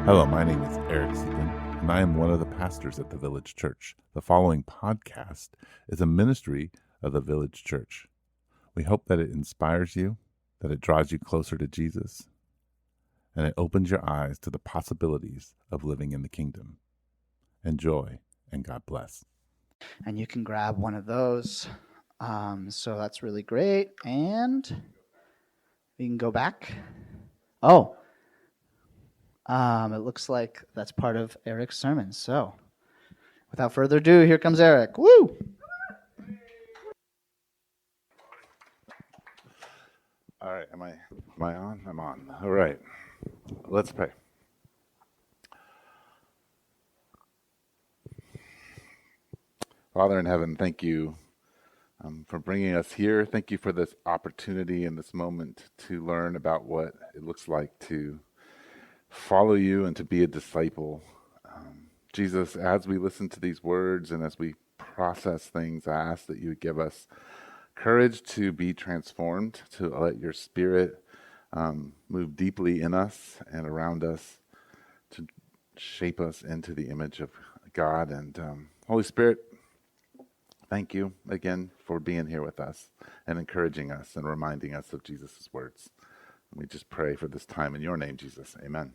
Hello, my name is Eric Segan, and I am one of the pastors at the Village Church. The following podcast is a ministry of the Village Church. We hope that it inspires you, that it draws you closer to Jesus, and it opens your eyes to the possibilities of living in the kingdom. Enjoy, and God bless. And you can grab one of those. So that's really great. And we can go back. Oh, it looks like that's part of Eric's sermon. So without further ado, here comes Eric. Woo! All right, am I on? I'm on. All right, let's pray. Father in heaven, thank you for bringing us here. Thank you for this opportunity and this moment to learn about what it looks like to follow you and to be a disciple. Jesus, as we listen to these words and as we process things, I ask that you would give us courage to be transformed, to let your Spirit move deeply in us and around us, to shape us into the image of God. And Holy Spirit, thank you again for being here with us and encouraging us and reminding us of Jesus' words. We just pray for this time in your name, Jesus. Amen.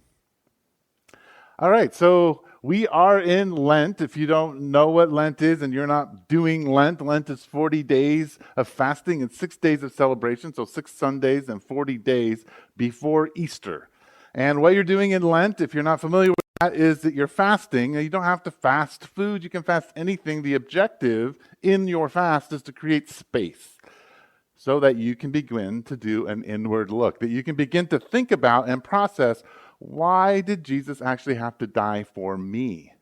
All right, so we are in Lent. If you don't know what Lent is and you're not doing Lent, Lent is 40 days of fasting and 6 days of celebration, so 6 Sundays and 40 days before Easter. And what you're doing in Lent, if you're not familiar with that, is that you're fasting. You don't have to fast food. You can fast anything. The objective in your fast is to create space so that you can begin to do an inward look, that you can begin to think about and process, why did Jesus actually have to die for me?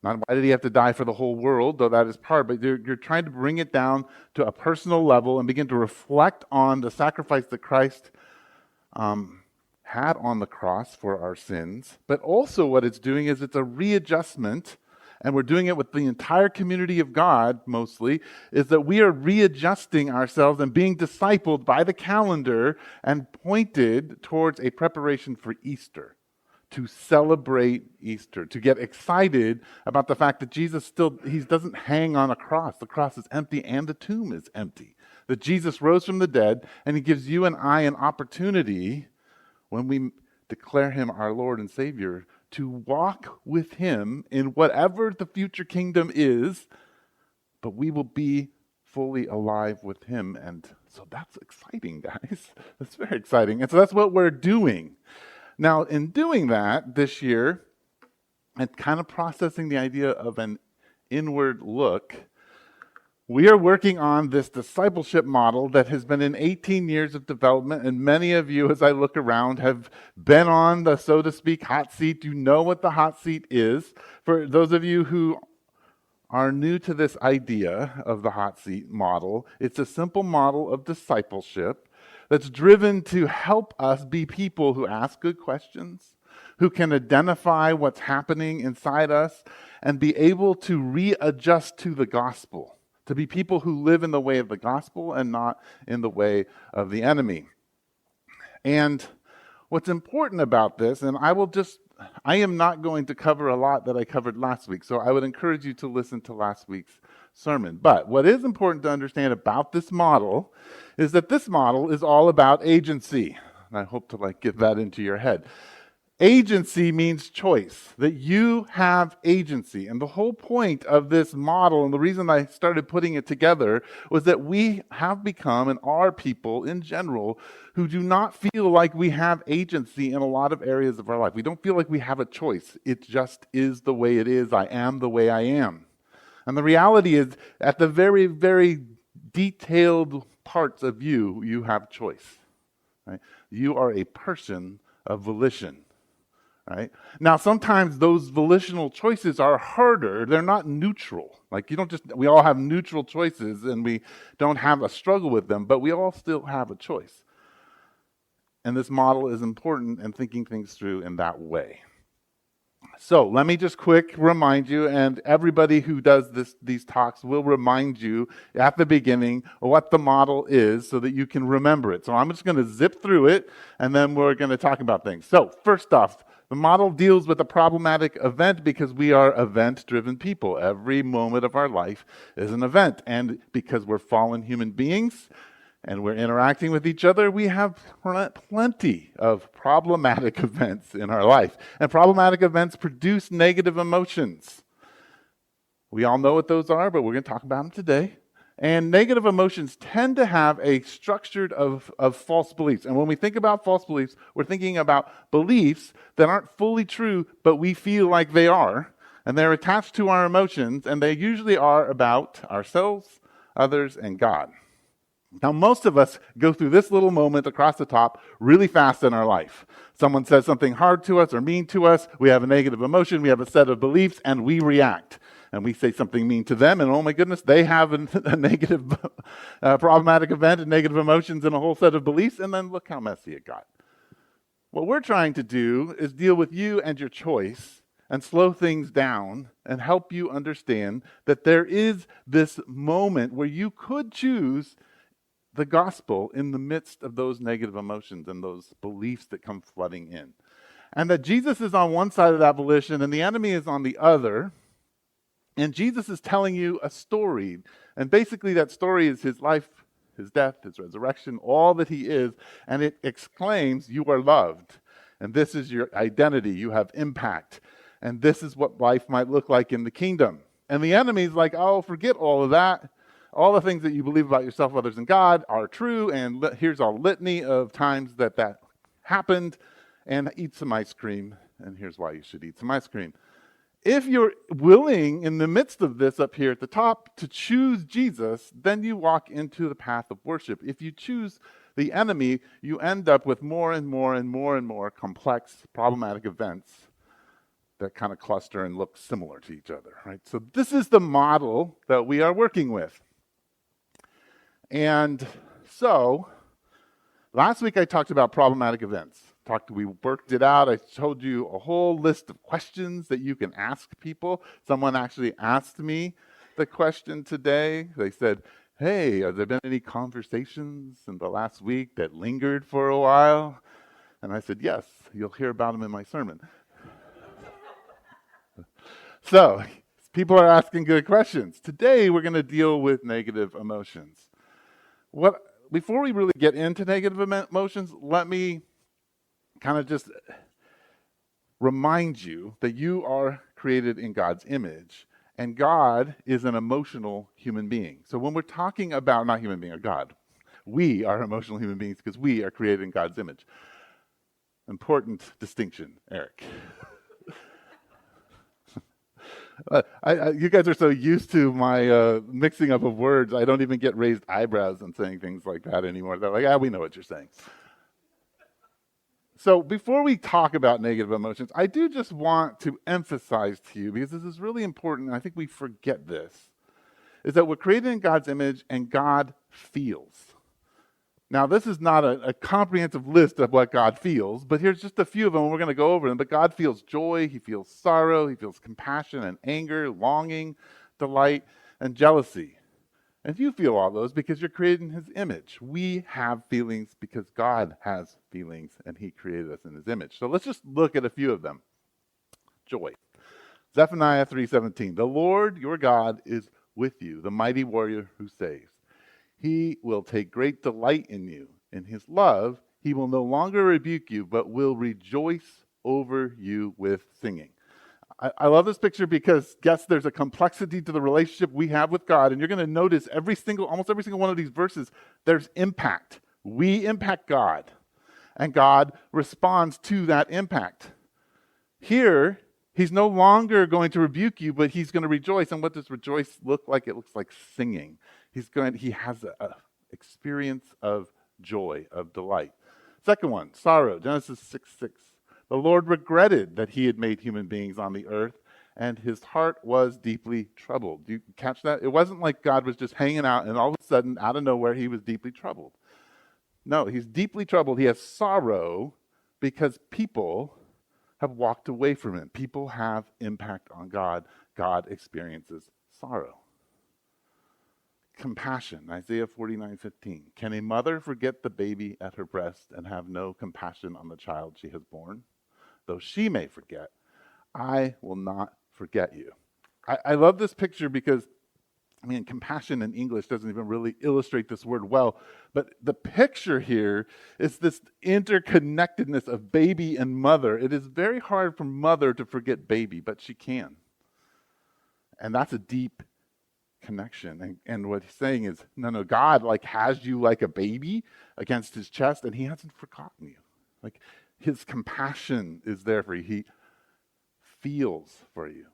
Not why did he have to die for the whole world, though that is part, but you're trying to bring it down to a personal level and begin to reflect on the sacrifice that Christ had on the cross for our sins. But also what it's doing is it's a readjustment, and we're doing it with the entire community of God mostly, is that we are readjusting ourselves and being discipled by the calendar and pointed towards a preparation for Easter, to celebrate Easter, to get excited about the fact that Jesus he doesn't hang on a cross. The cross is empty and the tomb is empty. That Jesus rose from the dead, and he gives you and I an opportunity when we declare him our Lord and Savior to walk with him in whatever the future kingdom is, but we will be fully alive with him. And so that's exciting, guys. That's very exciting. And so that's what we're doing. Now, in doing that this year, and kind of processing the idea of an inward look, we are working on this discipleship model that has been in 18 years of development, and many of you, as I look around, have been on the, so to speak, hot seat. You know what the hot seat is. For those of you who are new to this idea of the hot seat model, it's a simple model of discipleship that's driven to help us be people who ask good questions, who can identify what's happening inside us, and be able to readjust to the gospel. To be people who live in the way of the gospel and not in the way of the enemy. And what's important about this, and I am not going to cover a lot that I covered last week, so I would encourage you to listen to last week's sermon. But what is important to understand about this model is that this model is all about agency. And I hope to get that into your head. Agency means choice, that you have agency. And the whole point of this model, and the reason I started putting it together, was that we have become, and are people in general, who do not feel like we have agency in a lot of areas of our life. We don't feel like we have a choice. It just is the way it is. I am the way I am. And the reality is, at the very, very detailed parts of you, you have choice. Right? You are a person of volition. Right? Now, sometimes those volitional choices are harder. They're not neutral. We all have neutral choices and we don't have a struggle with them, but we all still have a choice. And this model is important in thinking things through in that way. So let me just quick remind you, and everybody who does these talks will remind you at the beginning what the model is so that you can remember it. So I'm just going to zip through it, and then we're going to talk about things. So first off, the model deals with a problematic event because we are event-driven people. Every moment of our life is an event, and because we're fallen human beings, and we're interacting with each other, we have plenty of problematic events in our life. And problematic events produce negative emotions. We all know what those are, but we're going to talk about them today. And negative emotions tend to have a structure of false beliefs. And when we think about false beliefs, we're thinking about beliefs that aren't fully true, but we feel like they are. And they're attached to our emotions, and they usually are about ourselves, others, and God. Now, most of us go through this little moment across the top really fast in our life. Someone says something hard to us or mean to us, we have a negative emotion, we have a set of beliefs, and we react. And we say something mean to them, and oh my goodness, they have a negative, problematic event, and negative emotions, and a whole set of beliefs, and then look how messy it got. What we're trying to do is deal with you and your choice and slow things down and help you understand that there is this moment where you could choose the gospel in the midst of those negative emotions and those beliefs that come flooding in. And that Jesus is on one side of that volition and the enemy is on the other. And Jesus is telling you a story. And basically that story is his life, his death, his resurrection, all that he is. And it exclaims, you are loved. And this is your identity. You have impact. And this is what life might look like in the kingdom. And the enemy's like, oh, forget all of that. All the things that you believe about yourself, others, and God are true, and here's a litany of times that happened, and eat some ice cream, and here's why you should eat some ice cream. If you're willing, in the midst of this up here at the top, to choose Jesus, then you walk into the path of worship. If you choose the enemy, you end up with more and more and more and more complex, problematic events that kind of cluster and look similar to each other, right? So this is the model that we are working with. And so, last week I talked about problematic events. We worked it out. I told you a whole list of questions that you can ask people. Someone actually asked me the question today. They said, hey, have there been any conversations in the last week that lingered for a while? And I said, yes, you'll hear about them in my sermon. So, people are asking good questions. Today we're going to deal with negative emotions. Before we really get into negative emotions, let me kind of just remind you that you are created in God's image, and God is an emotional human being. So when we're talking about, not human being, or God, we are emotional human beings because we are created in God's image. Important distinction, Eric. You guys are so used to my mixing up of words, I don't even get raised eyebrows and saying things like that anymore. They're like, we know what you're saying. So before we talk about negative emotions, I do just want to emphasize to you, because this is really important, and I think we forget this, is that we're created in God's image and God feels. Now, this is not a comprehensive list of what God feels, but here's just a few of them, and we're going to go over them. But God feels joy, he feels sorrow, he feels compassion and anger, longing, delight, and jealousy. And you feel all those because you're created in his image. We have feelings because God has feelings, and he created us in his image. So let's just look at a few of them. Joy. Zephaniah 3:17. The Lord your God is with you, the mighty warrior who saves. He will take great delight in you. In his love, he will no longer rebuke you, but will rejoice over you with singing. I love this picture because, yes, there's a complexity to the relationship we have with God, and you're going to notice almost every single one of these verses, there's impact. We impact God, and God responds to that impact. Here, he's no longer going to rebuke you, but he's going to rejoice. And what does rejoice look like? It looks like singing. He has an experience of joy, of delight. Second one, sorrow. Genesis 6:6. The Lord regretted that he had made human beings on the earth, and his heart was deeply troubled. Do you catch that? It wasn't like God was just hanging out, and all of a sudden, out of nowhere, he was deeply troubled. No, he's deeply troubled. He has sorrow because people have walked away from it. People have impact on God. God experiences sorrow. Compassion, Isaiah 49:15. Can a mother forget the baby at her breast and have no compassion on the child she has borne? Though she may forget, I will not forget you. I love this picture because, compassion in English doesn't even really illustrate this word well, but the picture here is this interconnectedness of baby and mother. It is very hard for mother to forget baby, but she can. And that's a deep connection. And what he's saying is, no, God has you like a baby against his chest, and he hasn't forgotten you. His compassion is there for you. He feels for you.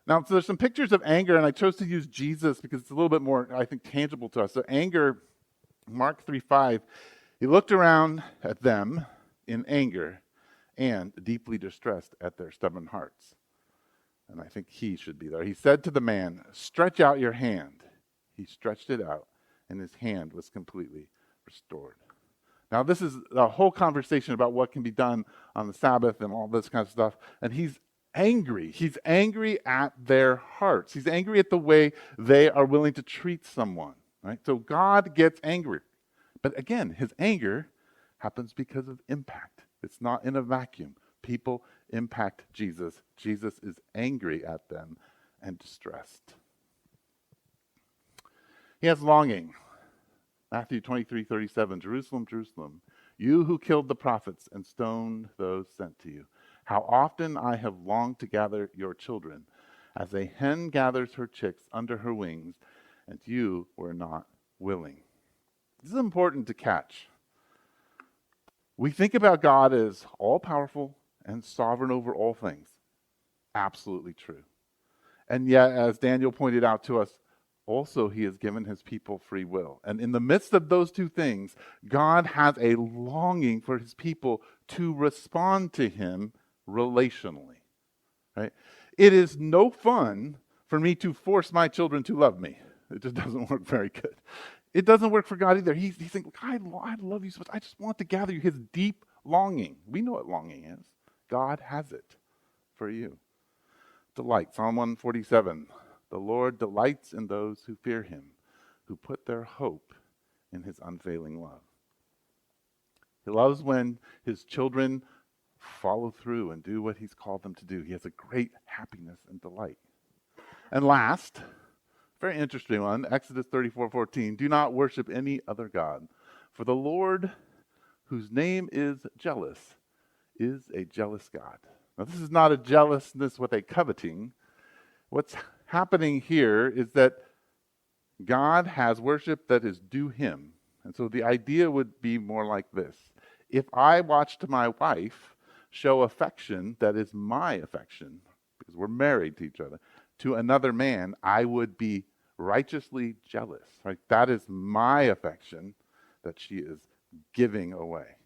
Now, so there's some pictures of anger, and I chose to use Jesus because it's a little bit more, I think, tangible to us. So anger, Mark 3:5, he looked around at them in anger and deeply distressed at their stubborn hearts. And I think he should be there. He said to the man, stretch out your hand. He stretched it out, and his hand was completely restored. Now, this is a whole conversation about what can be done on the Sabbath and all this kind of stuff. And he's angry. He's angry at their hearts. He's angry at the way they are willing to treat someone, right? So God gets angry. But again, his anger happens because of impact. It's not in a vacuum. People impact Jesus. Jesus is angry at them and distressed. He has longing. Matthew 23:37, Jerusalem, Jerusalem, you who killed the prophets and stoned those sent to you. How often I have longed to gather your children, as a hen gathers her chicks under her wings, and you were not willing. This is important to catch. We think about God as all-powerful and sovereign over all things. Absolutely true. And yet, as Daniel pointed out to us, also he has given his people free will. And in the midst of those two things, God has a longing for his people to respond to him relationally. Right? It is no fun for me to force my children to love me. It just doesn't work very good. It doesn't work for God either. He's thinking, I love you so much. I just want to gather you. His deep longing. We know what longing is. God has it for you. Delight. Psalm 147. The Lord delights in those who fear him, who put their hope in his unfailing love. He loves when his children follow through and do what he's called them to do. He has a great happiness and delight. And last, very interesting one, Exodus 34:14. Do not worship any other God, for the Lord, whose name is jealous, is a jealous God. Now, this is not a jealousness with a coveting. What's happening here is that God has worship that is due him. And so the idea would be more like this. If I watched my wife show affection that is my affection, because we're married to each other, to another man, I would be righteously jealous. Right? That is my affection that she is giving away.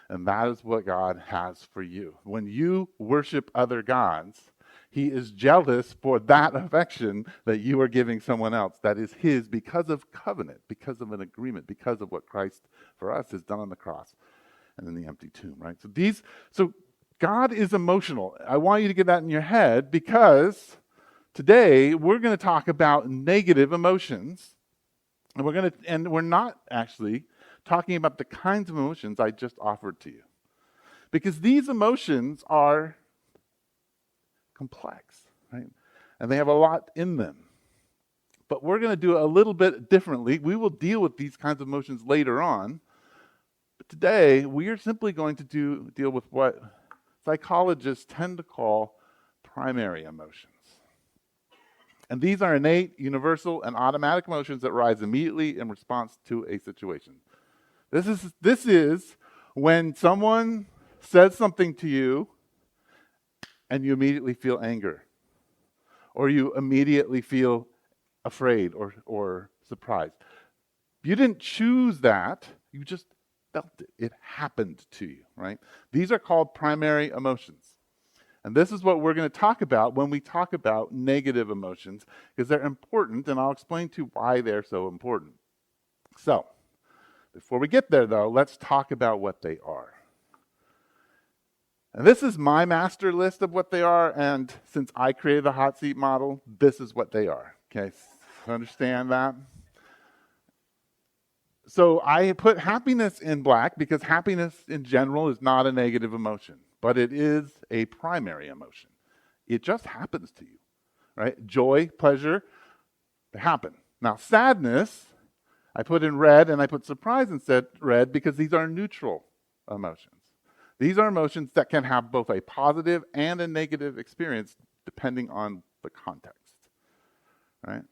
And that is what God has for you. When you worship other gods, he is jealous for that affection that you are giving someone else. That is his because of covenant, because of an agreement, because of what Christ for us has done on the cross and in the empty tomb, right? So God is emotional. I want you to get that in your head because today we're going to talk about negative emotions. And we're not actually talking about the kinds of emotions I just offered to you. Because these emotions are complex, right? And they have a lot in them. But we're going to do it a little bit differently. We will deal with these kinds of emotions later on. But today, we are simply going to deal with what psychologists tend to call primary emotions. And these are innate, universal, and automatic emotions that rise immediately in response to a situation. This is when someone says something to you and you immediately feel anger, or you immediately feel afraid or surprised. You didn't choose that, you just felt it. It happened to you, right? These are called primary emotions. And this is what we're going to talk about when we talk about negative emotions, because they're important, and I'll explain to you why they're so important. So, before we get there, though, let's talk about what they are. And this is my master list of what they are, and since I created the hot seat model, this is what they are. Okay, understand that? So I put happiness in black because happiness in general is not a negative emotion, but it is a primary emotion. It just happens to you, right? Joy, pleasure, they happen. Now, sadness, I put in red, and I put surprise instead red because these are neutral emotions. These are emotions that can have both a positive and a negative experience depending on the context, right?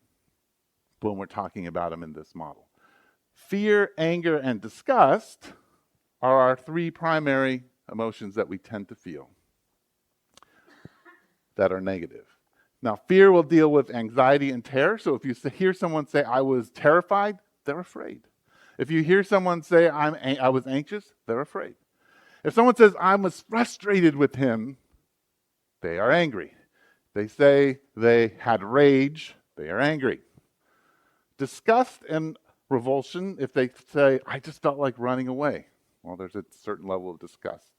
When we're talking about them in this model. Fear, anger, and disgust are our three primary emotions that we tend to feel that are negative. Now, fear will deal with anxiety and terror. So if you hear someone say, I was terrified, they're afraid. If you hear someone say, I was anxious, they're afraid. If someone says, I was frustrated with him, they are angry. They say they had rage, they are angry. Disgust and revulsion, if they say, I just felt like running away, well, there's a certain level of disgust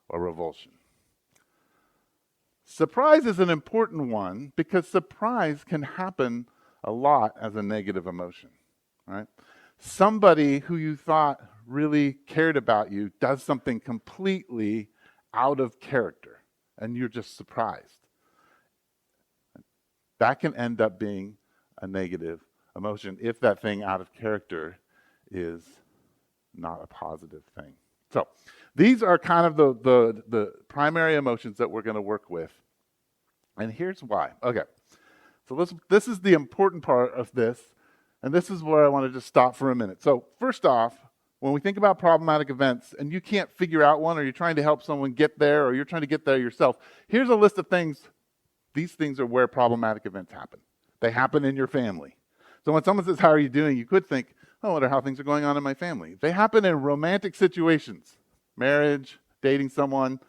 or revulsion. Surprise is an important one because surprise can happen a lot as a negative emotion, right? Somebody who you thought really cared about you does something completely out of character, and you're just surprised. That can end up being a negative emotion if that thing out of character is not a positive thing. So these are kind of the primary emotions that we're going to work with. And here's why. Okay, so this is the important part of this, and this is where I want to just stop for a minute. So first off, when we think about problematic events and you can't figure out one, or you're trying to help someone get there, or you're trying to get there yourself, here's a list of things. These things are where problematic events happen. They happen in your family. So when someone says, how are you doing? You could think, oh, I wonder how things are going on in my family. They happen in romantic situations, marriage, dating someone.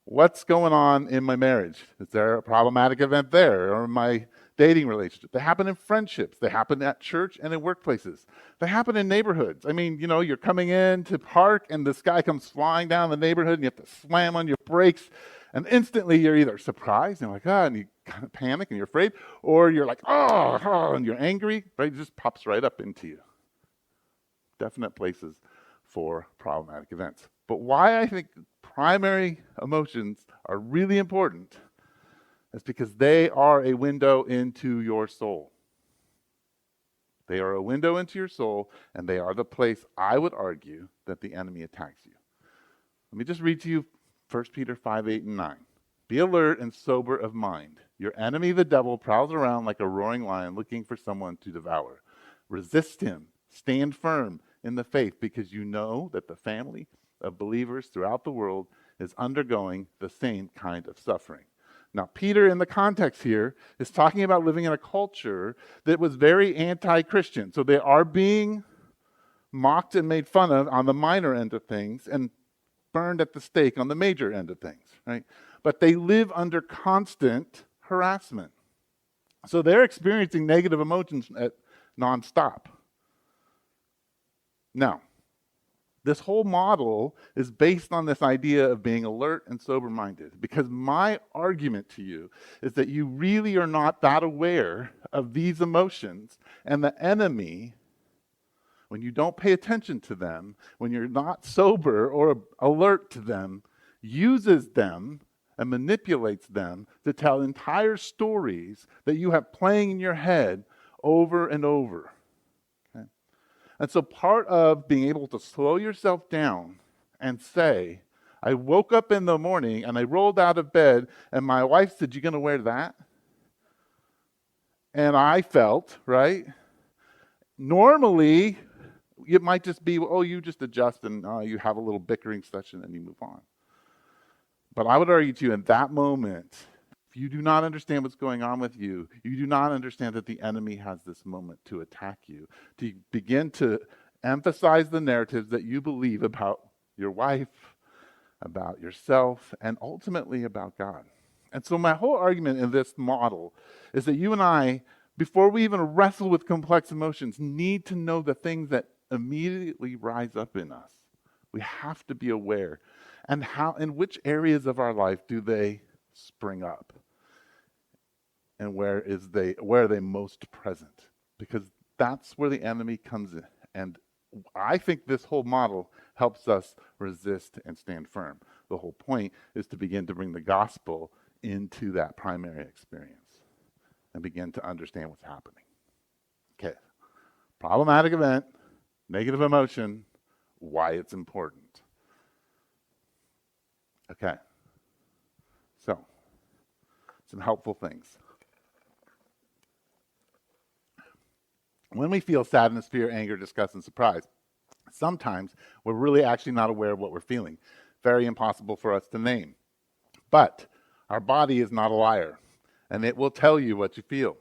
What's going on in my marriage? Is there a problematic event there, or in my dating relationship? They happen in friendships. They happen at church and in workplaces. They happen in neighborhoods. I mean, you're coming in to park and this guy comes flying down the neighborhood and you have to slam on your brakes, and instantly you're either surprised and and you kind of panic and you're afraid, or you're like, oh, and you're angry, right? It just pops right up into you. Definite places for problematic events. But why I think primary emotions are really important is because they are a window into your soul. They are a window into your soul, and they are the place, I would argue, that the enemy attacks you. Let me just read to you 1 Peter 5, 8, and 9. Be alert and sober of mind. Your enemy, the devil, prowls around like a roaring lion looking for someone to devour. Resist him. Stand firm in the faith, because you know that the family of believers throughout the world is undergoing the same kind of suffering. Now, Peter, in the context here, is talking about living in a culture that was very anti-Christian. So they are being mocked and made fun of on the minor end of things and burned at the stake on the major end of things, right? But they live under constant harassment. So they're experiencing negative emotions nonstop. Now, this whole model is based on this idea of being alert and sober-minded, because my argument to you is that you really are not that aware of these emotions, and the enemy, when you don't pay attention to them, when you're not sober or alert to them, uses them and manipulates them to tell entire stories that you have playing in your head over and over. And so part of being able to slow yourself down and say, I woke up in the morning and I rolled out of bed and my wife said, you going to wear that? And I felt, right? Normally, it might just be, oh, you just adjust and you have a little bickering session and you move on. But I would argue to you in that moment, if you do not understand what's going on with you, you do not understand that the enemy has this moment to attack you, to begin to emphasize the narratives that you believe about your wife, about yourself, and ultimately about God. And so my whole argument in this model is that you and I, before we even wrestle with complex emotions, need to know the things that immediately rise up in us. We have to be aware. And in which areas of our life do they spring up? And where are they most present? Because that's where the enemy comes in. And I think this whole model helps us resist and stand firm. The whole point is to begin to bring the gospel into that primary experience and begin to understand what's happening. Okay. Problematic event, negative emotion, why it's important. Okay. So, some helpful things. When we feel sadness, fear, anger, disgust, and surprise, sometimes we're really actually not aware of what we're feeling. Very impossible for us to name. But our body is not a liar, and it will tell you what you feel.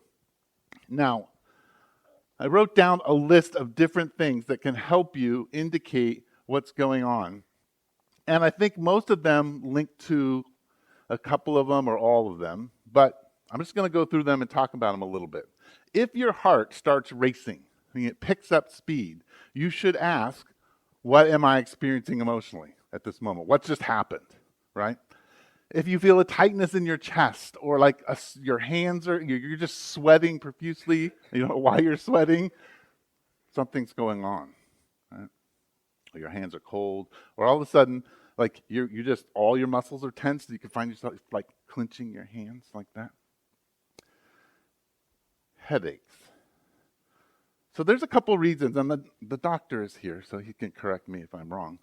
Now, I wrote down a list of different things that can help you indicate what's going on. And I think most of them link to a couple of them or all of them, but I'm just going to go through them and talk about them a little bit. If your heart starts racing, and it picks up speed, you should ask, what am I experiencing emotionally at this moment? What just happened, right? If you feel a tightness in your chest or like your hands you're just sweating profusely, you don't know why you're sweating, something's going on, right? Or your hands are cold, or all of a sudden, like you just, all your muscles are tense, you can find yourself like clenching your hands like that. Headaches. So there's a couple reasons, and the doctor is here, so he can correct me if I'm wrong.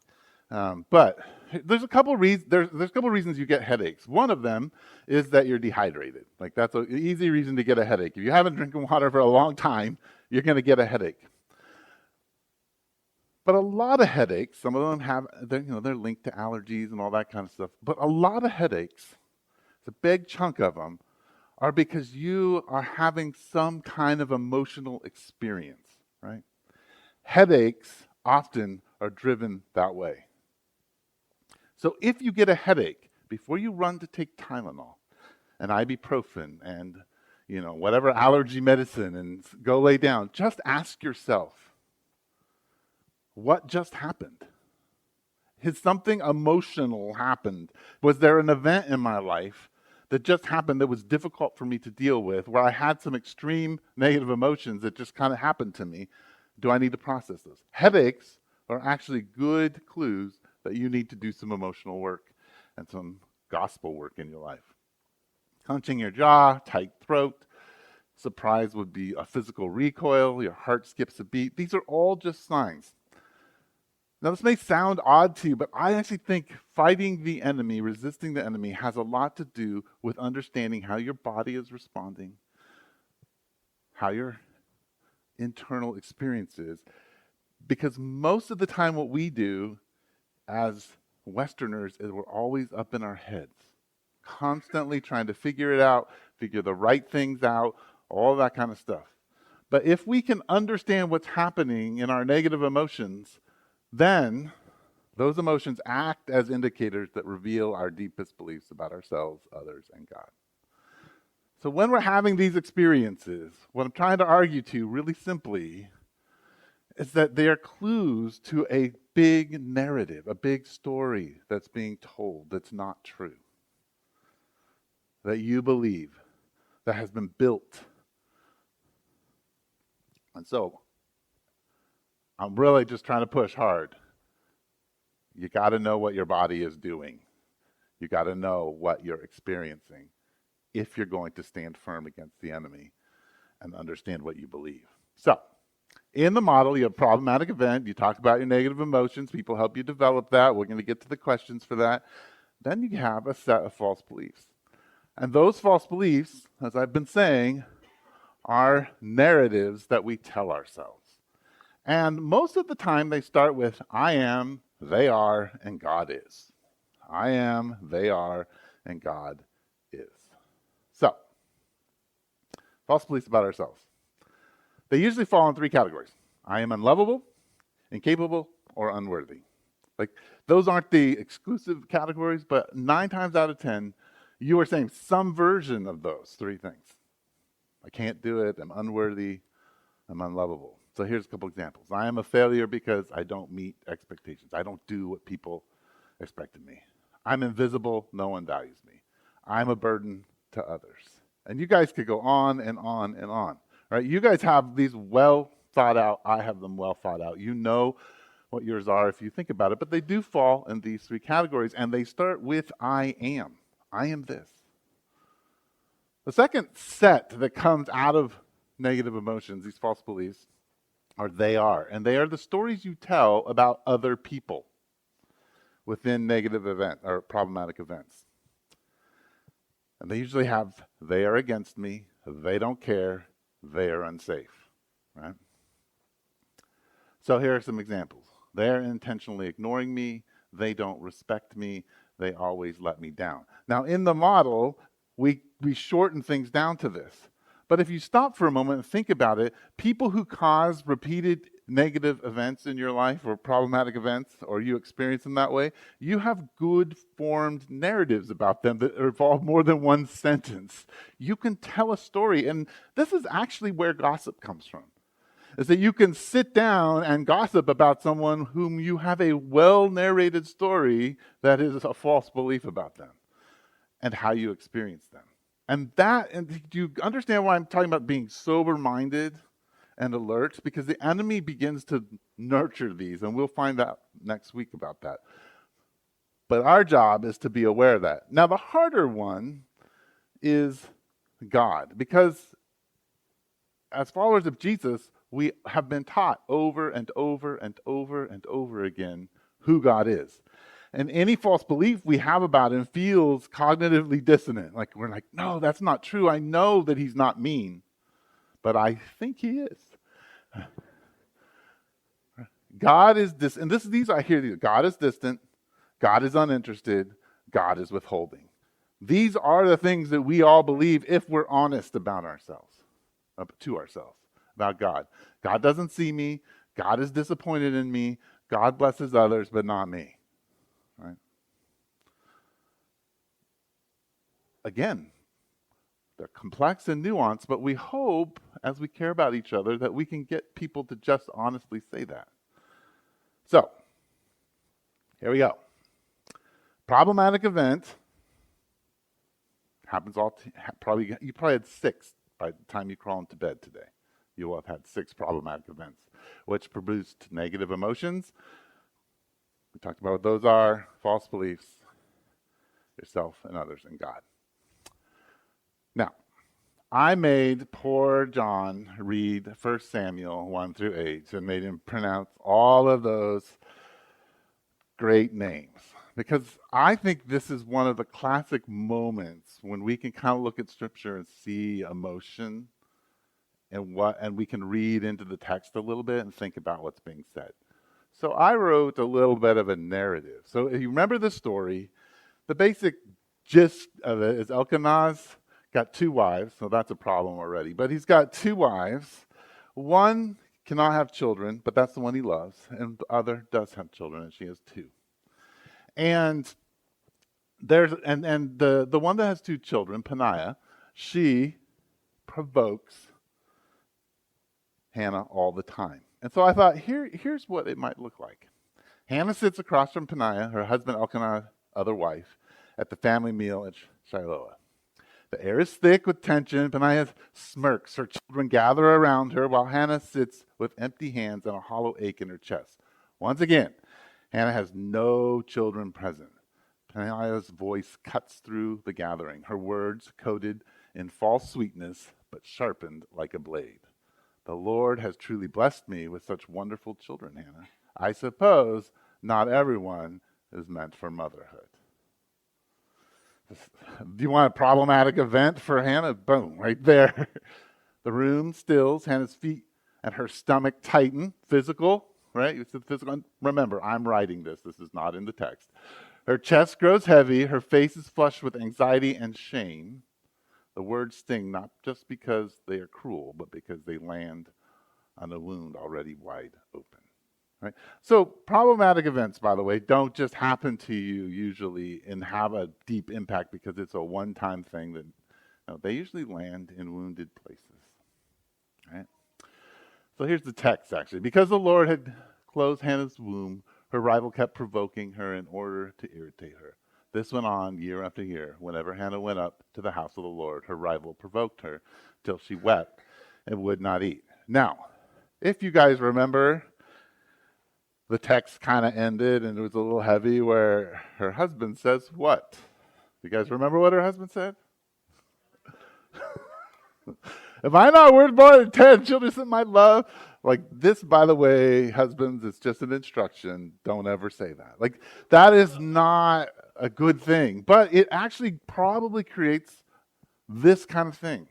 But there's a couple reasons you get headaches. One of them is that you're dehydrated. Like that's an easy reason to get a headache. If you haven't drinking water for a long time, you're going to get a headache. But a lot of headaches, some of them they're linked to allergies and all that kind of stuff. But a lot of headaches, a big chunk of them, are because you are having some kind of emotional experience, right? Headaches often are driven that way. So if you get a headache, before you run to take Tylenol and ibuprofen and whatever allergy medicine and go lay down, just ask yourself, what just happened? Has something emotional happened? Was there an event in my life that just happened that was difficult for me to deal with, where I had some extreme negative emotions that just kind of happened to me? Do I need to process those? Headaches are actually good clues that you need to do some emotional work and some gospel work in your life. Clenching your jaw, tight throat, surprise would be a physical recoil, your heart skips a beat. These are all just signs. Now, this may sound odd to you, but I actually think fighting the enemy, resisting the enemy, has a lot to do with understanding how your body is responding, how your internal experience is. Because most of the time what we do as Westerners is we're always up in our heads, constantly trying to figure it out, figure the right things out, all that kind of stuff. But if we can understand what's happening in our negative emotions, then those emotions act as indicators that reveal our deepest beliefs about ourselves, others, and God. So when we're having these experiences, what I'm trying to argue to really simply is that they are clues to a big narrative, a big story that's being told that's not true, that you believe, that has been built. And so I'm really just trying to push hard. You got to know what your body is doing. You got to know what you're experiencing if you're going to stand firm against the enemy and understand what you believe. So, in the model, you have problematic event. You talk about your negative emotions. People help you develop that. We're going to get to the questions for that. Then you have a set of false beliefs. And those false beliefs, as I've been saying, are narratives that we tell ourselves. And most of the time they start with, I am, they are, and God is. I am, they are, and God is. So, false beliefs about ourselves. They usually fall in three categories. I am unlovable, incapable, or unworthy. Like, those aren't the exclusive categories, but 9 times out of 10, you are saying some version of those three things. I can't do it, I'm unworthy, I'm unlovable. So here's a couple examples. I am a failure because I don't meet expectations. I don't do what people expect of me. I'm invisible, no one values me. I'm a burden to others. And you guys could go on and on and on, right? You guys have these well thought out, I have them well thought out. You know what yours are if you think about it, but they do fall in these three categories, and they start with I am. I am this. The second set that comes out of negative emotions, these false beliefs, are they are. And they are the stories you tell about other people within negative event or problematic events. And they usually have, they are against me, they don't care, they are unsafe, right? So here are some examples. They're intentionally ignoring me, they don't respect me, they always let me down. Now in the model, we shorten things down to this. But if you stop for a moment and think about it, people who cause repeated negative events in your life or problematic events, or you experience them that way, you have good formed narratives about them that involve more than one sentence. You can tell a story, and this is actually where gossip comes from. Is that you can sit down and gossip about someone whom you have a well-narrated story that is a false belief about them and how you experience them. And do you understand why I'm talking about being sober-minded and alert? Because the enemy begins to nurture these, and we'll find out next week about that. But our job is to be aware of that. Now, the harder one is God, because as followers of Jesus, we have been taught over and over and over and over again who God is. And any false belief we have about him feels cognitively dissonant. Like we're like, no, that's not true. I know that he's not mean, but I think he is. God is distant, and these I hear these. God is distant, God is uninterested, God is withholding. These are the things that we all believe if we're honest about ourselves, to ourselves, about God. God doesn't see me, God is disappointed in me, God blesses others, but not me. Right? Again, they're complex and nuanced, but we hope, as we care about each other, that we can get people to just honestly say that. So, here we go. Problematic event happens you probably had 6 by the time you crawl into bed today. You will have had 6 problematic events, which produced negative emotions. We talked about what those are: false beliefs, yourself and others, and God. Now, I made poor John read 1 Samuel 1 through 8 and made him pronounce all of those great names, because I think this is one of the classic moments when we can kind of look at Scripture and see emotion and we can read into the text a little bit and think about what's being said. So I wrote a little bit of a narrative. So if you remember the story, the basic gist of it is Elkanah's got 2 wives, so that's a problem already. But he's got 2 wives. One cannot have children, but that's the one he loves, and the other does have children, and she has 2. And the one that has 2 children, Peninnah, she provokes Hannah all the time. And so I thought, here's what it might look like. Hannah sits across from Peninnah, her husband Elkanah's other wife, at the family meal at Shiloh. The air is thick with tension. Peninnah smirks. Her children gather around her while Hannah sits with empty hands and a hollow ache in her chest. Once again, Hannah has no children present. Peninnah's voice cuts through the gathering, her words coated in false sweetness but sharpened like a blade. The Lord has truly blessed me with such wonderful children, Hannah. I suppose not everyone is meant for motherhood. Do you want a problematic event for Hannah? Boom, right there. The room stills, Hannah's feet and her stomach tighten. Physical, right? It's physical. Remember, I'm writing this. This is not in the text. Her chest grows heavy. Her face is flushed with anxiety and shame. The words sting not just because they are cruel, but because they land on a wound already wide open. Right? So problematic events, by the way, don't just happen to you usually and have a deep impact because it's a one-time thing. They usually land in wounded places. Right? So here's the text, actually. Because the Lord had closed Hannah's womb, her rival kept provoking her in order to irritate her. This went on year after year. Whenever Hannah went up to the house of the Lord, her rival provoked her till she wept and would not eat. Now, if you guys remember, the text kind of ended and it was a little heavy where her husband says what? You guys remember what her husband said? Am I not worth more than 10 children that my love? Like this, by the way, husbands, it's just an instruction. Don't ever say that. Like that is not a good thing. But it actually probably creates this kind of thing.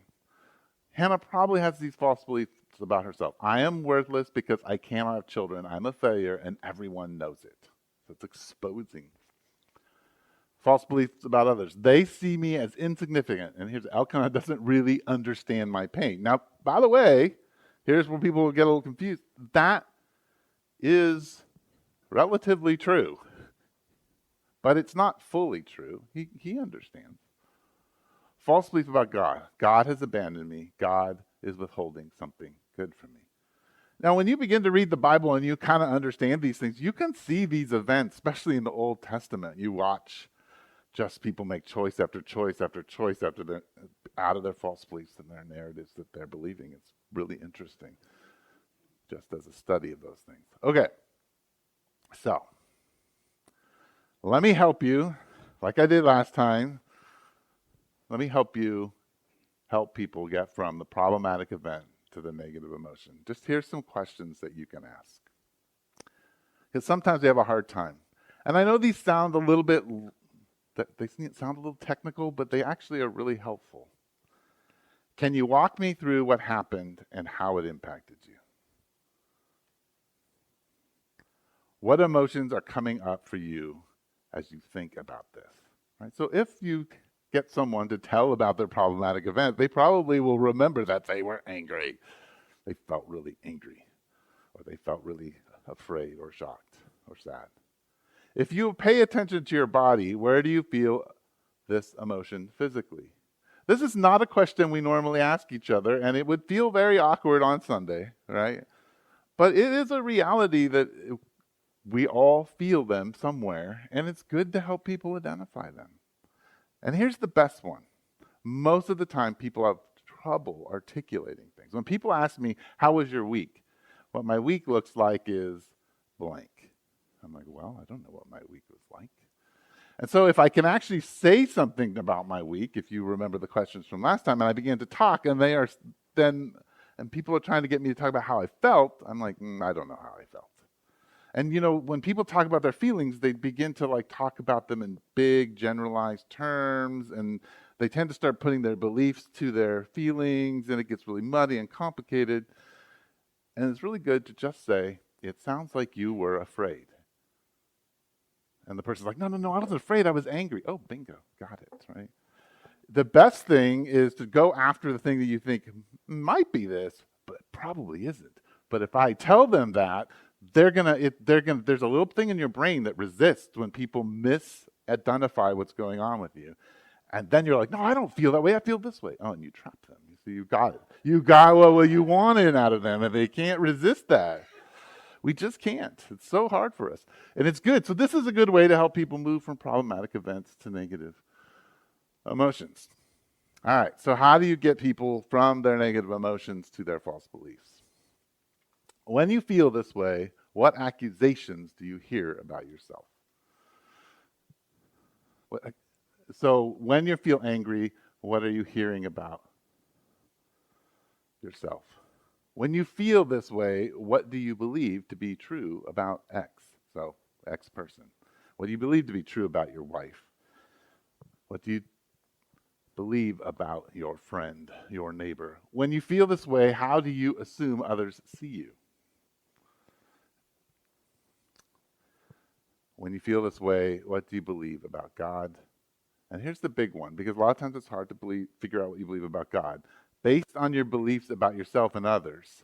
Hannah probably has these false beliefs about herself. I am worthless because I cannot have children. I'm a failure and everyone knows it. So it's exposing false beliefs about others. They see me as insignificant. And here's Elkanah doesn't really understand my pain. Now, by the way, here's where people will get a little confused. That is relatively true. But it's not fully true. He understands. False belief about God. God has abandoned me. God is withholding something good from me. Now, when you begin to read the Bible and you kind of understand these things, you can see these events, especially in the Old Testament. You watch just people make choice after choice after choice out of their false beliefs and their narratives that they're believing. It's really interesting, just as a study of those things. Okay, so let me help you, like I did last time. Let me help people get from the problematic event to the negative emotion. Just here's some questions that you can ask. Because sometimes we have a hard time. And I know these sound a little bit, they sound a little technical, but they actually are really helpful. Can you walk me through what happened and how it impacted you? What emotions are coming up for you as you think about this? Right? So if you get someone to tell about their problematic event, they probably will remember that they were angry. They felt really angry, or they felt really afraid or shocked or sad. If you pay attention to your body, where do you feel this emotion physically? This is not a question we normally ask each other, and it would feel very awkward on Sunday, right? But it is a reality that we all feel them somewhere, and it's good to help people identify them. And here's the best one. Most of the time, people have trouble articulating things. When people ask me, how was your week? What my week looks like is blank. I'm like, well, I don't know what my week was like. And so if I can actually say something about my week, if you remember the questions from last time, and I begin to talk, and people are trying to get me to talk about how I felt, I'm like, I don't know how I felt. And when people talk about their feelings, they begin to talk about them in big, generalized terms, and they tend to start putting their beliefs to their feelings, and it gets really muddy and complicated. And it's really good to just say, it sounds like you were afraid. And the person's like, no, I wasn't afraid, I was angry. Oh, bingo, got it, right? The best thing is to go after the thing that you think might be this, but probably isn't. But if I tell them that, there's a little thing in your brain that resists when people misidentify what's going on with you. And then you're like, no, I don't feel that way, I feel this way. Oh, and you trap them. You see, you got it. You got what you wanted out of them, and they can't resist that. We just can't. It's so hard for us. And it's good. So this is a good way to help people move from problematic events to negative emotions. All right, so how do you get people from their negative emotions to their false beliefs? When you feel this way, what accusations do you hear about yourself? So when you feel angry, what are you hearing about yourself? When you feel this way, what do you believe to be true about X? So, X person. What do you believe to be true about your wife? What do you believe about your friend, your neighbor? When you feel this way, how do you assume others see you? When you feel this way, what do you believe about God? And here's the big one, because a lot of times it's hard to figure out what you believe about God. Based on your beliefs about yourself and others,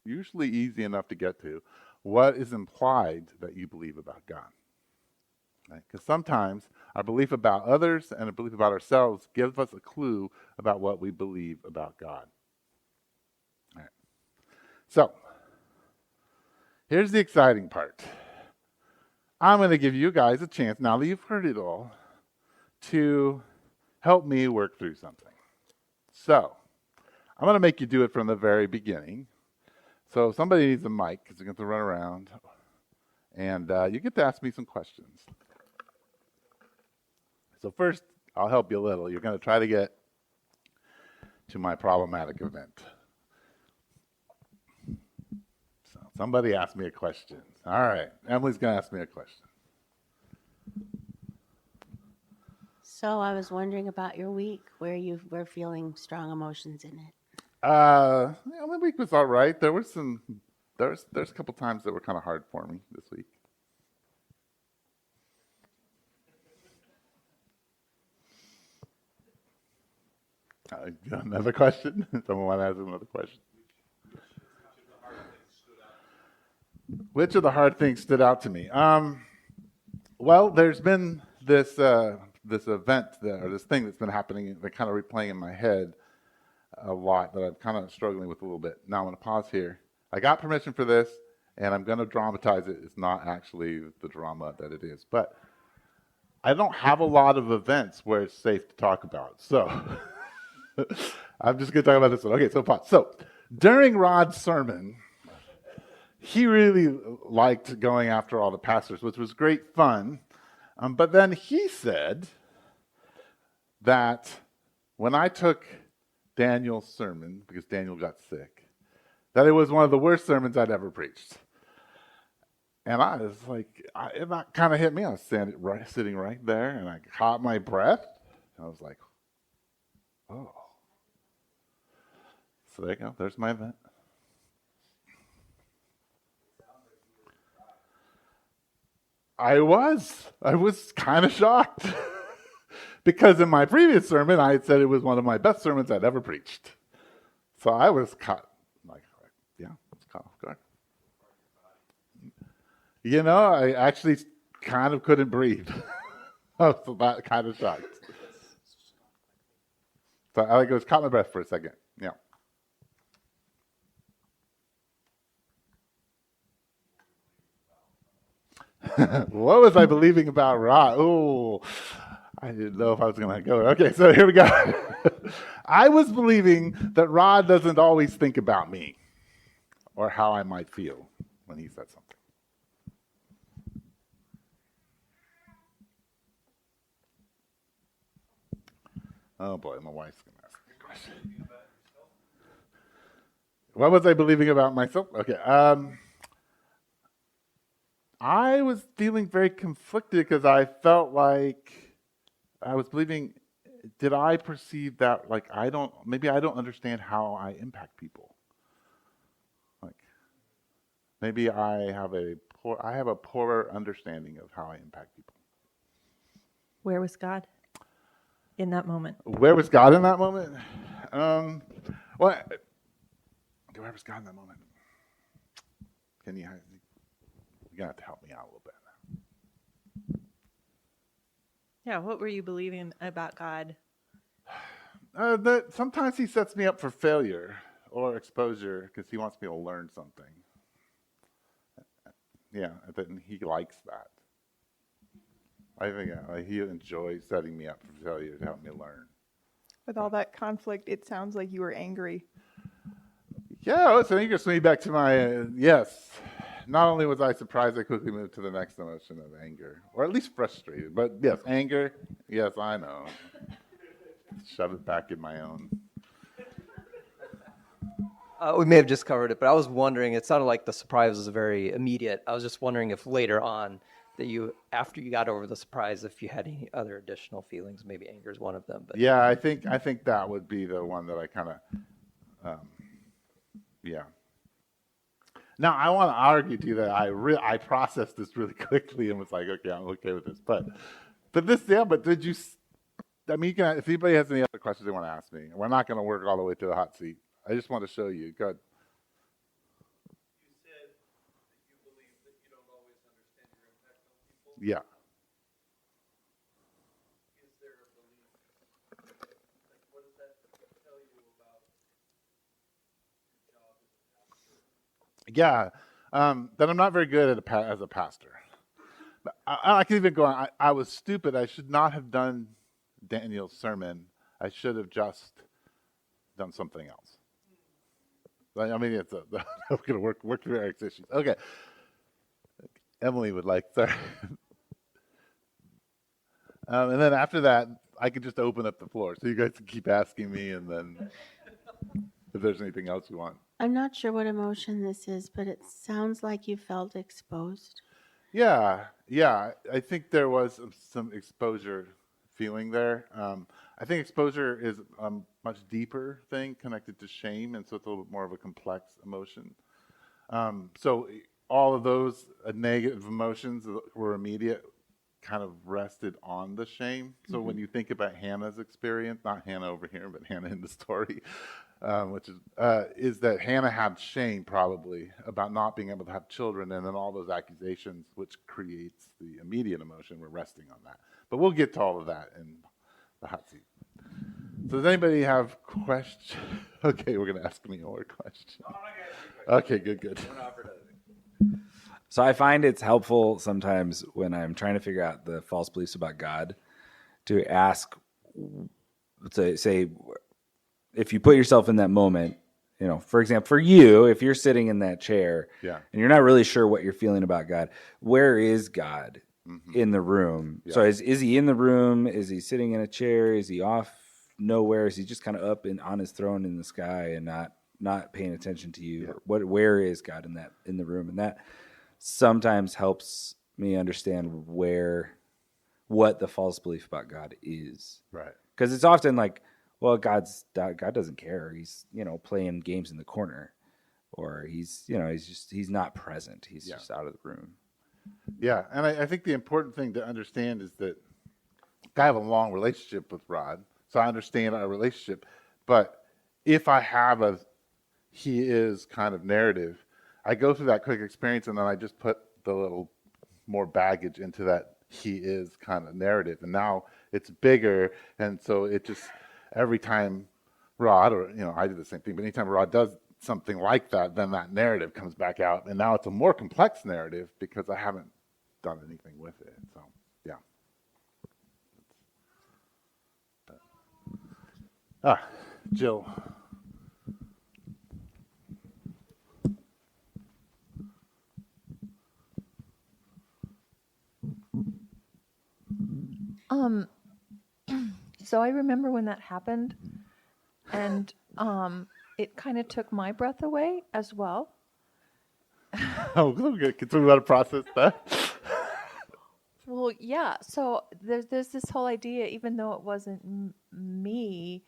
usually easy enough to get to, what is implied that you believe about God? Right? Because sometimes our belief about others and a belief about ourselves gives us a clue about what we believe about God. All right. So, here's the exciting part. I'm going to give you guys a chance, now that you've heard it all, to help me work through something. So, I'm going to make you do it from the very beginning. So, if somebody needs a mic, because they're going to run around, and you get to ask me some questions. So, first, I'll help you a little. You're going to try to get to my problematic event. So, somebody asked me a question. All right, Emily's going to ask me a question. So I was wondering about your week, where you were feeling strong emotions in it. The week was all right. There's a couple times that were kind of hard for me this week. Another question? Someone want to ask another question? Which of the hard things stood out to me? Well, there's been this event or this thing that's been happening, that kind of replaying in my head a lot, that I'm kind of struggling with a little bit. Now I'm going to pause here. I got permission for this, and I'm going to dramatize it. It's not actually the drama that it is, but I don't have a lot of events where it's safe to talk about. So I'm just going to talk about this one. Okay, so pause. So during Rod's sermon, he really liked going after all the pastors, which was great fun. But then he said that when I took Daniel's sermon, because Daniel got sick, that it was one of the worst sermons I'd ever preached. And I was like, that kind of hit me. I was sitting right there, and I caught my breath. And I was like, oh. So there you go. There's my event. I was kind of shocked. Because in my previous sermon, I had said it was one of my best sermons I'd ever preached. So I was caught, caught off guard. You know, I actually kind of couldn't breathe. I was that kind of shocked. So I was caught my breath for a second. Yeah. What was I believing about Rod? Oh, I didn't know if I was going to go. Okay, so here we go. I was believing that Rod doesn't always think about me or how I might feel when he said something. Oh boy, my wife's going to ask me a question. What was I believing about myself? Okay. I was feeling very conflicted because I felt like I was believing, did I perceive that like maybe I don't understand how I impact people. Like maybe I have a poorer understanding of how I impact people. Where was God in that moment? Where was God in that moment? Where was God in that moment? You're going to have to help me out a little bit. Yeah, what were you believing about God? That sometimes he sets me up for failure or exposure because he wants me to learn something. Yeah, and he likes that. I think he enjoys setting me up for failure to help me learn. With all that conflict, it sounds like you were angry. Yeah, so it gets me back to my, yes. Not only was I surprised, I quickly moved to the next emotion of anger, or at least frustrated. But yes, anger, yes, I know. Shove it back in my own. We may have just covered it, but I was wondering, it sounded like the surprise was very immediate. I was just wondering if later on, after you got over the surprise, if you had any other additional feelings, maybe anger is one of them. But yeah, I think that would be the one that I kind of, yeah. Now, I want to argue to you that I processed this really quickly and was like, okay, I'm okay with this. But did you, if anybody has any other questions they want to ask me, we're not going to work all the way to the hot seat. I just want to show you. Go ahead. You said that you believe that you don't always understand your impact on people. Yeah. Is there a belief? Like, what does that tell you about your job as a pastor? Yeah, that I'm not very good as a pastor. I can even go on. I was stupid. I should not have done Daniel's sermon, I should have just done something else. I mean, it's we're going to work through Eric's issues. Okay. Emily would like, sorry. And then after that, I could just open up the floor. So you guys can keep asking me, and then if there's anything else you want. I'm not sure what emotion this is, but it sounds like you felt exposed. Yeah. I think there was some exposure feeling there. I think exposure is a much deeper thing connected to shame, and so it's a little bit more of a complex emotion. So all of those negative emotions that were immediate kind of rested on the shame. So when you think about Hannah's experience, not Hannah over here, but Hannah in the story, which is that Hannah had shame probably about not being able to have children, and then all those accusations, which creates the immediate emotion, were resting on that. But we'll get to all of that in the hot seat. So does anybody have questions? Okay, we're going to ask me more questions. Okay, good. So I find it's helpful sometimes when I'm trying to figure out the false beliefs about God to ask, to say, if you put yourself in that moment, you know, for example, for you, if you're sitting in that chair and you're not really sure what you're feeling about God, where is God in the room? Yeah. So is he in the room? Is he sitting in a chair? Is he off nowhere? Is he just kind of up and on his throne in the sky and not paying attention to you? Yeah. Where is God in the room? And that sometimes helps me understand what the false belief about God is. Right. Because it's often like, well, God doesn't care. He's, playing games in the corner, or he's not present. He's just out of the room. Yeah. And I think the important thing to understand is that I have a long relationship with Rod, so I understand our relationship. But if I have a he is kind of narrative, I go through that quick experience, and then I just put the little more baggage into that he is kind of narrative. And now it's bigger. And so it just, every time Rod, or, I do the same thing, but anytime Rod does something like that, then that narrative comes back out. And now it's a more complex narrative because I haven't done anything with it. So, yeah. Jill. So I remember when that happened, and it kind of took my breath away as well. Oh, good. Can we let it process that? Well, yeah. So there's this whole idea, even though it wasn't me,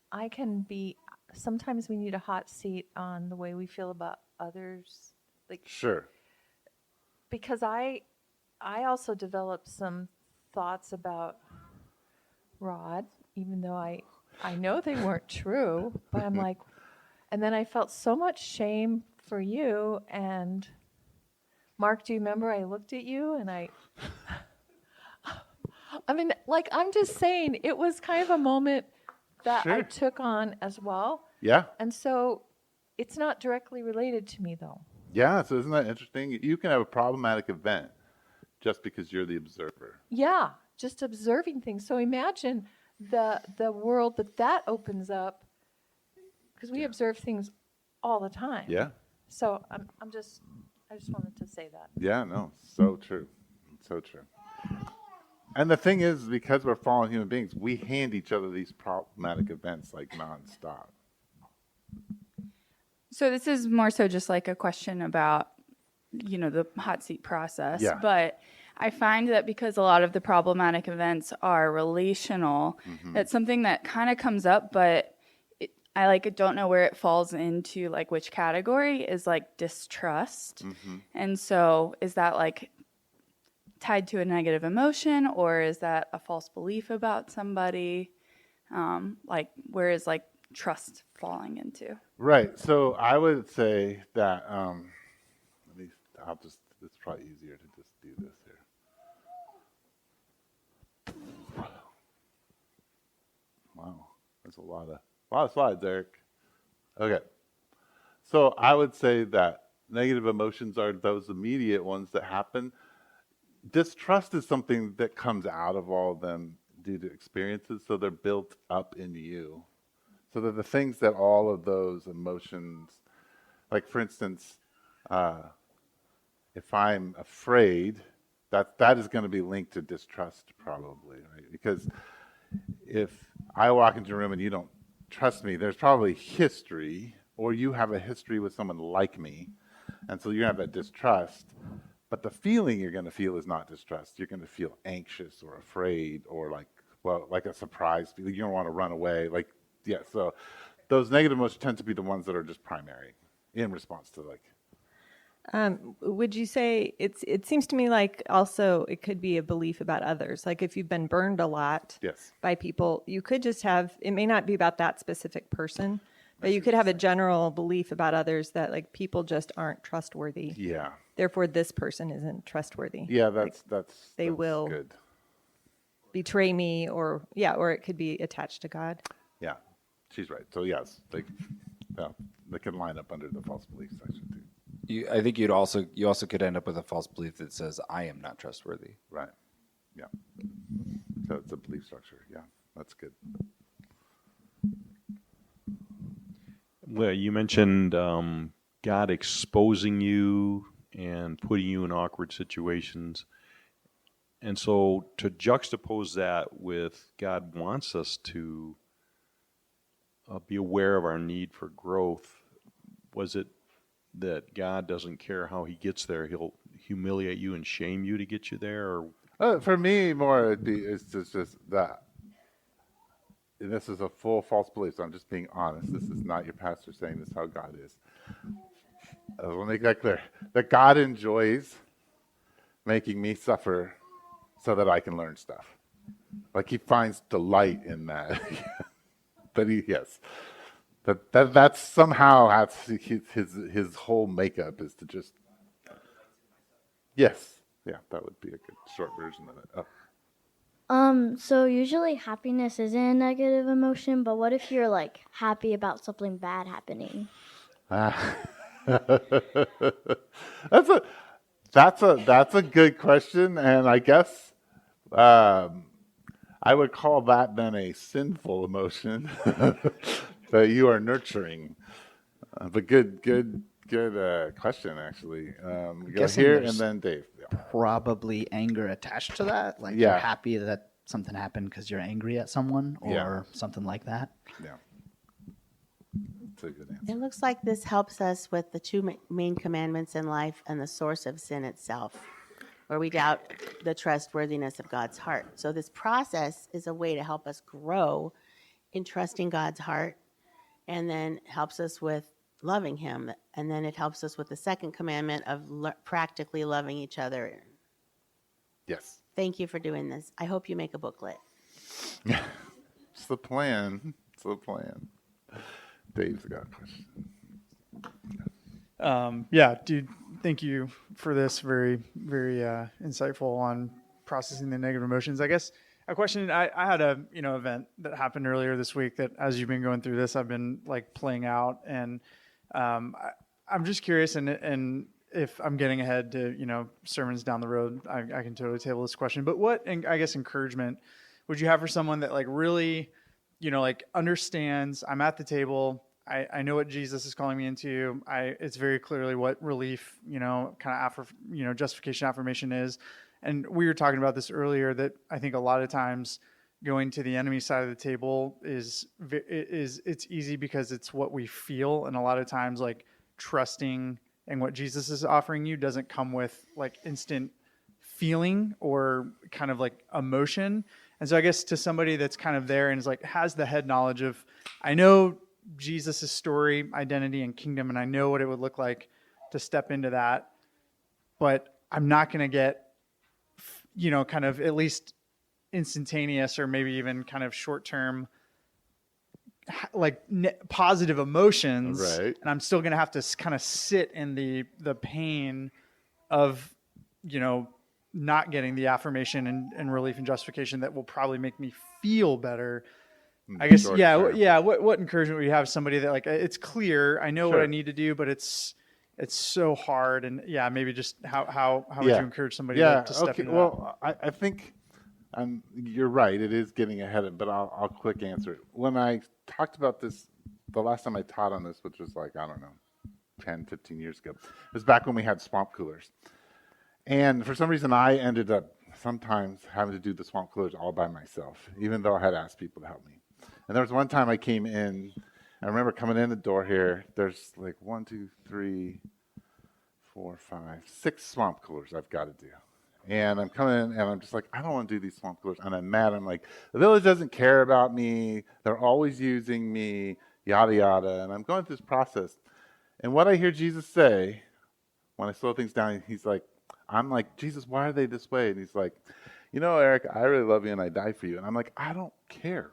I can be. Sometimes we need a hot seat on the way we feel about others. Like, sure. Because I also developed some thoughts about Rod, even though I know they weren't true, but I'm like, and then I felt so much shame for you. And Mark, do you remember I looked at you and I mean, like, I'm just saying, it was kind of a moment that I took on as well. Yeah. And so it's not directly related to me, though. Yeah, so isn't that interesting? You can have a problematic event just because you're the observer. Yeah, just observing things. So imagine the world that opens up, because we observe things all the time. Yeah. So I just wanted to say that. Yeah, no, so true. So true. And the thing is, because we're fallen human beings, we hand each other these problematic events like nonstop. So this is more so just like a question about, the hot seat process. Yeah. But I find that because a lot of the problematic events are relational, that's something that kind of comes up, but I don't know where it falls into, like, which category is like distrust. And so is that tied to a negative emotion, or is that a false belief about somebody? Where is trust falling into? Right. So I would say that it's probably easier to just do this here. Wow, that's a lot of slides, Eric. Okay. So I would say that negative emotions are those immediate ones that happen. Distrust is something that comes out of all of them due to experiences, so they're built up in you. So they're the things that all of those emotions, like for instance, if I'm afraid, that is going to be linked to distrust probably, right? Because if I walk into a room and you don't trust me, there's probably history, or you have a history with someone like me, and so you're going to have that distrust. But the feeling you're going to feel is not distrust. You're going to feel anxious or afraid or like a surprise feeling. You don't want to run away. So those negative emotions tend to be the ones that are just primary in response to Would you say it seems to me like also it could be a belief about others. Like if you've been burned a lot Yes. by people, you could just have, it may not be about that specific person, but you could have a general belief about others that like people just aren't trustworthy. Yeah. Therefore, this person isn't trustworthy. Yeah, Like, that's they will good. betray me, or it could be attached to God. Yeah, she's right. So yes, they can line up under the false belief section too. I think you also could end up with a false belief that says I am not trustworthy. Right. Yeah. So it's a belief structure. Yeah, that's good. Well, you mentioned God exposing you and putting you in awkward situations. And so to juxtapose that with God wants us to be aware of our need for growth, was it that God doesn't care how he gets there? He'll humiliate you and shame you to get you there? Or For me, more it's just that. And this is a full false belief, so I'm just being honest. This is not your pastor saying this is how God is. I want to make that clear. That God enjoys making me suffer so that I can learn stuff. Like he finds delight in that. That's somehow his whole makeup is to just. Yes. Yeah, that would be a good short version of it. Oh. So usually happiness isn't a negative emotion, but what if you're like happy about something bad happening? That's a good question, and I guess I would call that then a sinful emotion that you are nurturing. But good question actually. We go here and then Dave. Yeah. Probably anger attached to that. Like you're happy that something happened because you're angry at someone or something like that. Yeah. That's a good answer. It looks like this helps us with the two main commandments in life and the source of sin itself, where we doubt the trustworthiness of God's heart. So this process is a way to help us grow in trusting God's heart, and then helps us with loving him. And then it helps us with the second commandment of practically loving each other. Yes. Thank you for doing this. I hope you make a booklet. It's the plan. It's the plan. Dave's got a question. Dude, thank you for this. Very, very insightful on processing the negative emotions. I guess a question, I had a event that happened earlier this week that as you've been going through this, I've been like playing out, and I'm just curious, and if I'm getting ahead to sermons down the road, I can totally table this question. But what, I guess, encouragement would you have for someone that like really understands I'm at the table, I know what Jesus is calling me into, it's very clearly what relief kind of justification affirmation is. And we were talking about this earlier, that I think a lot of times going to the enemy side of the table is it's easy because it's what we feel, and a lot of times like trusting in what Jesus is offering you doesn't come with like instant feeling or kind of like emotion. And so I guess to somebody that's kind of there and is like has the head knowledge of, I know Jesus' story, identity, and kingdom, and I know what it would look like to step into that, but I'm not going to get kind of at least instantaneous or maybe even kind of short-term like positive emotions, right? And I'm still going to have to kind of sit in the pain of not getting the affirmation and relief and justification that will probably make me feel better. I guess what encouragement would you have somebody that like it's clear I know what I need to do, but it's so hard, and maybe just how would you encourage somebody to step into that? Well, I think You're right. It is getting ahead of, but I'll quick answer it. When I talked about this, the last time I taught on this, which was like, I don't know, 10, 15 years ago, it was back when we had swamp coolers. And for some reason, I ended up sometimes having to do the swamp coolers all by myself, even though I had asked people to help me. And there was one time I came in, I remember coming in the door here, there's like 1, 2, 3, 4, 5, 6 swamp coolers I've got to do. And I'm coming in and I'm just like, I don't want to do these swamp coolers. And I'm mad. I'm like, the village doesn't care about me. They're always using me, yada, yada. And I'm going through this process. And what I hear Jesus say, when I slow things down, he's like, I'm like, Jesus, why are they this way? And he's like, you know, Eric, I really love you and I die for you. And I'm like, I don't care.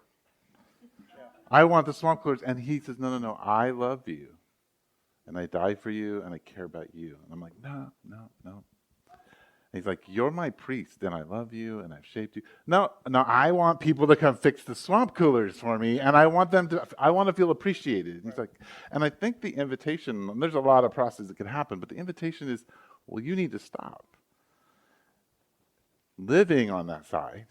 I want the swamp coolers. And he says, no, no, no, I love you. And I die for you and I care about you. And I'm like, no, no, no. And he's like, you're my priest and I love you and I've shaped you. No, no, I want people to come fix the swamp coolers for me and I want to feel appreciated. And he's like, and I think the invitation, and there's a lot of process that could happen, but the invitation is, well, you need to stop living on that side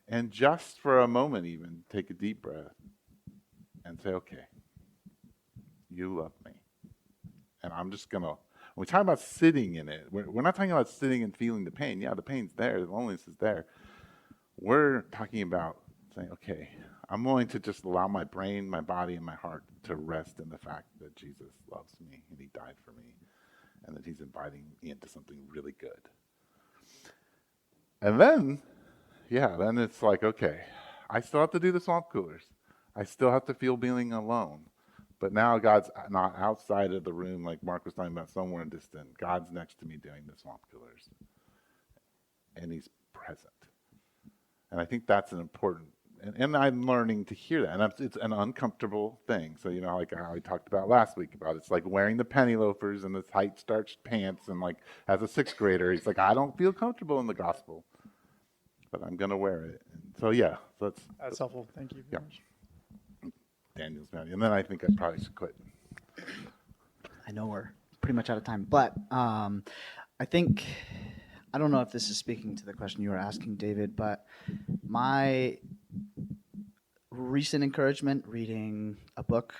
and just for a moment even take a deep breath and say, okay, you love me. And I'm just going to, when we talk about sitting in it, we're not talking about sitting and feeling the pain. Yeah, the pain's there, the loneliness is there. We're talking about saying, okay, I'm willing to just allow my brain, my body, and my heart to rest in the fact that Jesus loves me and he died for me and that he's inviting me into something really good. And then, then it's like, okay, I still have to do the swamp coolers. I still have to feel being alone. But now God's not outside of the room like Mark was talking about, somewhere distant. God's next to me doing the swamp coolers. And he's present. And I think that's an important, and I'm learning to hear that. And it's an uncomfortable thing. So, you know, like how I talked about last week about it's like wearing the penny loafers and the tight starched pants. And like as a 6th grader, he's like, I don't feel comfortable in the gospel, but I'm going to wear it. And so, that's helpful. Thank you very much. Daniel's mad. And then I think I probably should quit. I know we're pretty much out of time, but I think, I don't know if this is speaking to the question you were asking, David, but my recent encouragement reading a book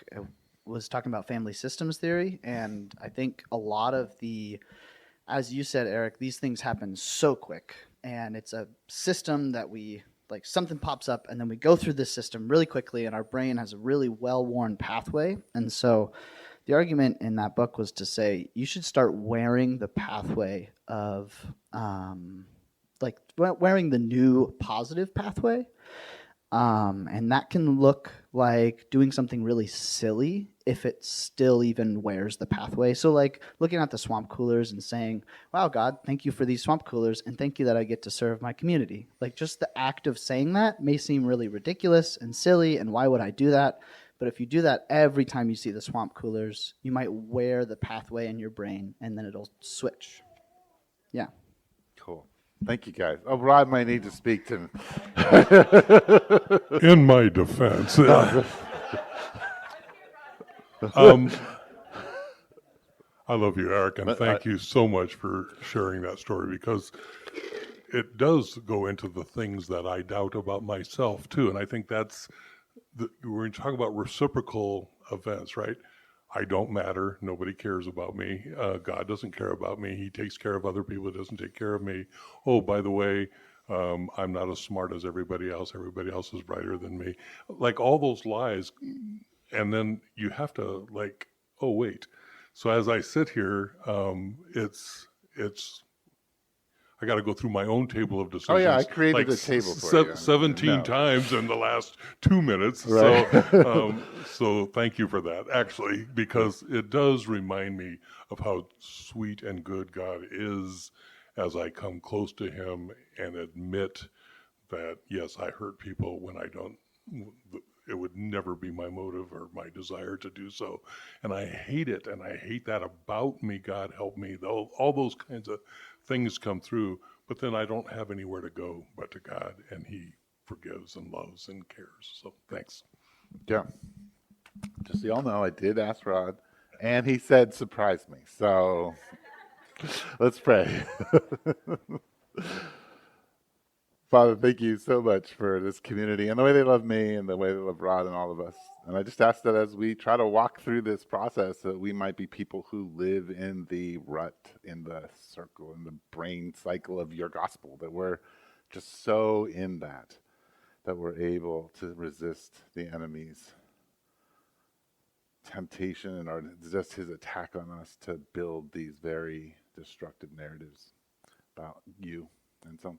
was talking about family systems theory, and I think a lot of as you said, Eric, these things happen so quick, and it's a system that like something pops up and then we go through this system really quickly and our brain has a really well-worn pathway. And so the argument in that book was to say you should start wearing the pathway of wearing the new positive pathway. And that can look like doing something really silly if it still even wears the pathway. So like looking at the swamp coolers and saying, wow, God, thank you for these swamp coolers and thank you that I get to serve my community. Like just the act of saying that may seem really ridiculous and silly and why would I do that? But if you do that every time you see the swamp coolers, you might wear the pathway in your brain and then it'll switch. Yeah. Cool. Thank you, guys. Oh, Rod might need to speak to me. In my defense, I love you, Eric, and thank you so much for sharing that story because it does go into the things that I doubt about myself, too. And I think that's, we're talking about reciprocal events, right? I don't matter. Nobody cares about me. God doesn't care about me. He takes care of other people. He doesn't take care of me. Oh, by the way, I'm not as smart as everybody else. Everybody else is brighter than me. Like all those lies. And then you have to like, oh, wait. So as I sit here, it's I got to go through my own table of decisions. Oh, yeah, I created a table for you. 17 times in the last 2 minutes. Right. So thank you for that, actually, because it does remind me of how sweet and good God is as I come close to him and admit that, yes, I hurt people when I don't. It would never be my motive or my desire to do so. And I hate it, and I hate that about me. God help me. All those kinds of things come through, but then I don't have anywhere to go but to God, and he forgives and loves and cares. So thanks. Yeah. Just so y'all know, I did ask Rod, and he said, surprise me. So let's pray. Father, thank you so much for this community and the way they love me and the way they love Rod and all of us. And I just ask that as we try to walk through this process, that we might be people who live in the rut, in the circle, in the brain cycle of your gospel, that we're just so in that we're able to resist the enemy's temptation and just his attack on us to build these very destructive narratives about you. And so